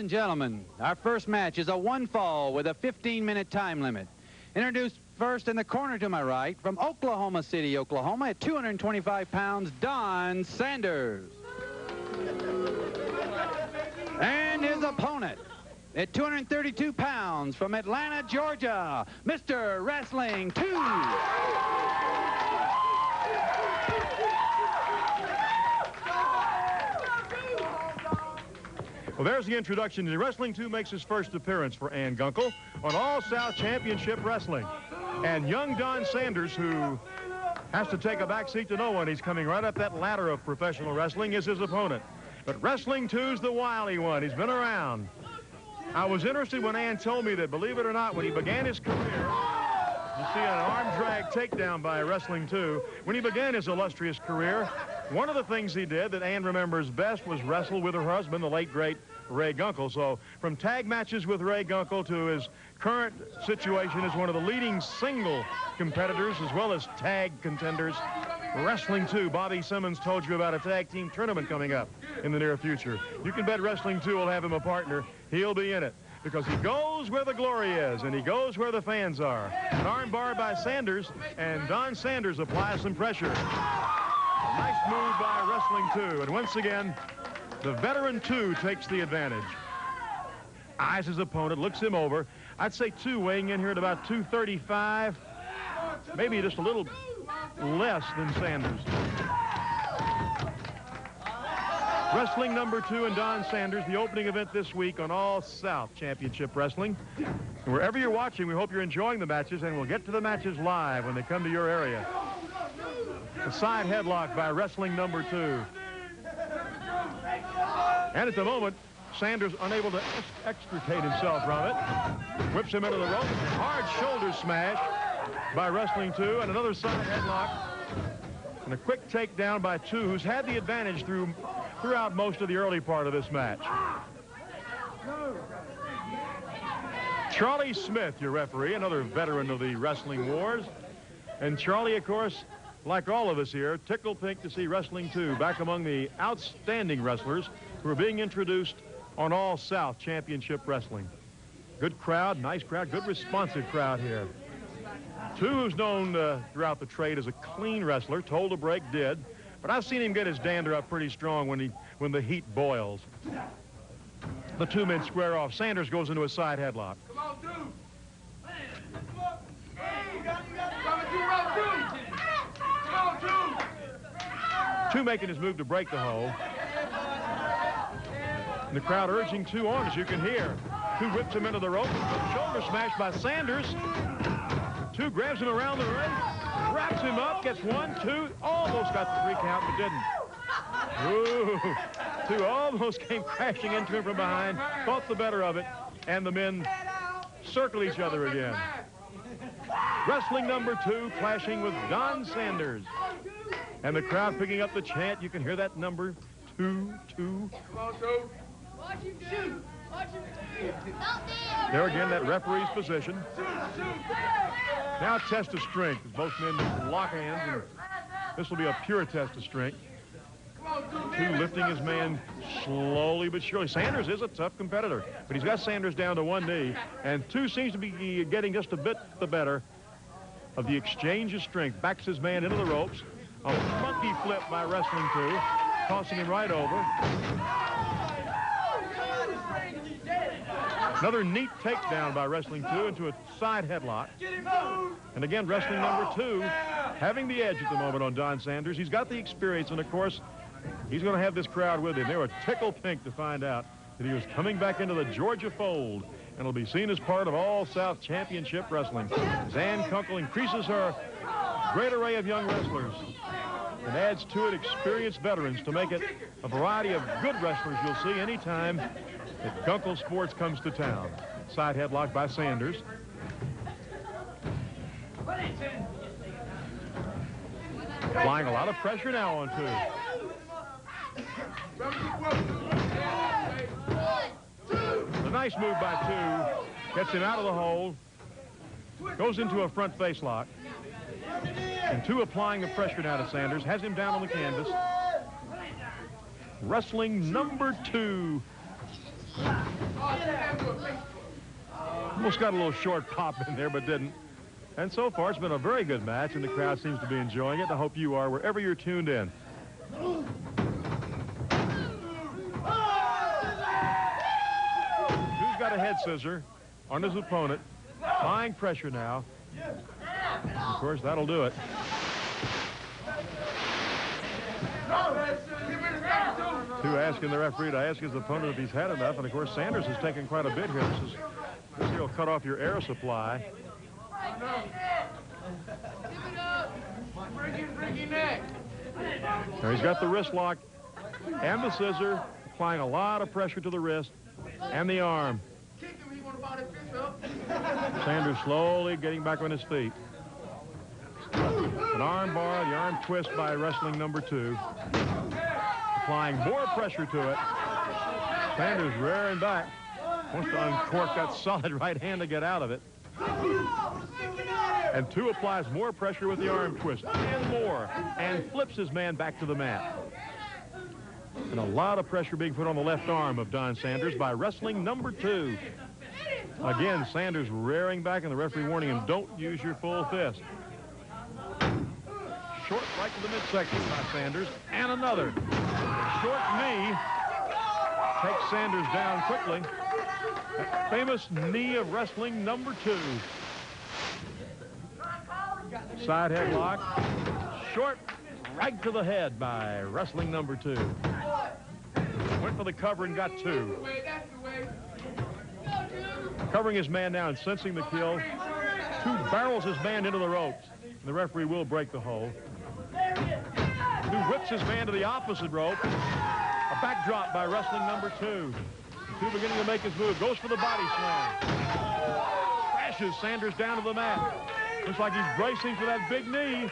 and gentlemen, our first match is a one fall with a 15-minute time limit. Introduced first in the corner to my right, from Oklahoma City, Oklahoma, at 225 pounds, Don Sanders. And his opponent, at 232 pounds, from Atlanta, Georgia, Mr. Wrestling 2. Well, there's the introduction. The Wrestling 2 makes his first appearance for Ann Gunkel on All-South Championship Wrestling. And young Don Sanders, who has to take a back seat to no one, he's coming right up that ladder of professional wrestling, is his opponent. But Wrestling 2's the wily one. He's been around. I was interested when Ann told me that, believe it or not, when he began his career, you see an arm drag takedown by Wrestling 2. When he began his illustrious career, one of the things he did that Ann remembers best was wrestle with her husband, the late, great Ray Gunkel. So from tag matches with Ray Gunkel to his current situation as one of the leading single competitors as well as tag contenders, Wrestling 2. Bobby Simmons told you about a tag team tournament coming up in the near future. You can bet Wrestling 2 will have him a partner. He'll be in it because he goes where the glory is and he goes where the fans are. An arm bar by Sanders, and Don Sanders applies some pressure. A nice move by Wrestling 2, and once again, the veteran 2 takes the advantage. Eyes his opponent, looks him over. I'd say 2 weighing in here at about 235, maybe just a little less than Sanders. Wrestling number 2 and Don Sanders, the opening event this week on All-South Championship Wrestling. And wherever you're watching, we hope you're enjoying the matches, and we'll get to the matches live when they come to your area. A side headlock by Wrestling number 2. And at the moment, Sanders unable to extricate himself from it. Whips him into the rope. Hard shoulder smash by Wrestling 2, and another side headlock. And a quick takedown by 2, who's had the advantage throughout most of the early part of this match. Charlie Smith, your referee, another veteran of the wrestling wars. And Charlie, of course, like all of us here, tickled pink to see Wrestling 2 back among the outstanding wrestlers who are being introduced on All-South Championship Wrestling. Good crowd, nice crowd, good responsive crowd here. 2, who's known throughout the trade as a clean wrestler, told to break, did. But I've seen him get his dander up pretty strong when the heat boils. The 2 men square off. Sanders goes into a side headlock. Come on, dude. Come on. Hey, you got it. 2 making his move to break the hole. And the crowd urging 2 on, as you can hear. 2 whips him into the rope. Shoulder smash by Sanders. 2 grabs him around the ring. Wraps him up, gets 1, 2, almost got the 3 count, but didn't. Ooh, 2 almost came crashing into him from behind, fought the better of it, and the men circle each other again. Wrestling number 2 clashing with Don Sanders. And the crowd picking up the chant. You can hear that number, 2, 2. Come on, 2. Watch him shoot. Watch him shoot. There again, that referee's position. Now a test of strength as both men lock hands, and this will be a pure test of strength. 2 lifting his man slowly but surely. Sanders is a tough competitor, but he's got Sanders down to 1 knee, and 2 seems to be getting just a bit the better of the exchange of strength. Backs his man into the ropes. A funky flip by Wrestling 2, tossing him right over. Another neat takedown by Wrestling 2 into a side headlock. And again, Wrestling number 2 having the edge at the moment on Don Sanders. He's got the experience, and of course, he's going to have this crowd with him. They were tickled pink to find out that he was coming back into the Georgia fold, and will be seen as part of All-South Championship Wrestling. As Ann Gunkel increases her great array of young wrestlers and adds to it experienced veterans to make it a variety of good wrestlers you'll see anytime that Gunkel Sports comes to town. Side headlock by Sanders. Applying a lot of pressure now on 2. A nice move by 2. Gets him out of the hole. Goes into a front face lock. And 2 applying the pressure now to Sanders. Has him down on the canvas. Wrestling number 2. Almost got a little short pop in there, but didn't. And so far, it's been a very good match, and the crowd seems to be enjoying it. I hope you are, wherever you're tuned in. Who's got a head scissor on his opponent? Applying pressure now. Of course, that'll do it. Two asking the referee to ask his opponent if he's had enough, and of course Sanders has taken quite a bit here. This here will cut off your air supply. Now he's got the wrist lock and the scissor, applying a lot of pressure to the wrist and the arm. Sanders slowly getting back on his feet. An arm bar, the arm twist by wrestling number 2. Applying more pressure to it. Sanders rearing back. Wants to uncork that solid right hand to get out of it. And 2 applies more pressure with the arm twist and more, and flips his man back to the mat. And a lot of pressure being put on the left arm of Don Sanders by wrestling number 2. Again, Sanders rearing back, and the referee warning him, don't use your full fist. Short right to the midsection by Sanders, and another. Short knee takes Sanders down quickly. That famous knee of wrestling number 2. Side headlock. Short right to the head by wrestling number 2. Went for the cover and got 2. Covering his man now and sensing the kill. 2 barrels his man into the ropes. The referee will break the hold. 2 whips his man to the opposite rope. A backdrop by wrestling number 2. 2 beginning to make his move. Goes for the body slam. Crashes Sanders down to the mat. Looks like he's bracing for that big knee.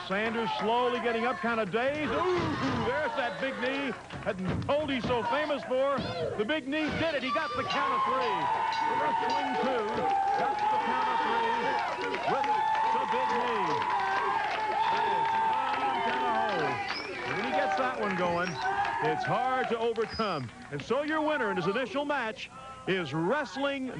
Sanders slowly getting up, kind of dazed. Ooh, there's that big knee that Oldie's so famous for. The big knee did it. He got the count of 3. The wrestling 2 got the count of 3 with the big knee. That is kind of hole. And when he gets that one going, it's hard to overcome. And so your winner in his initial match is wrestling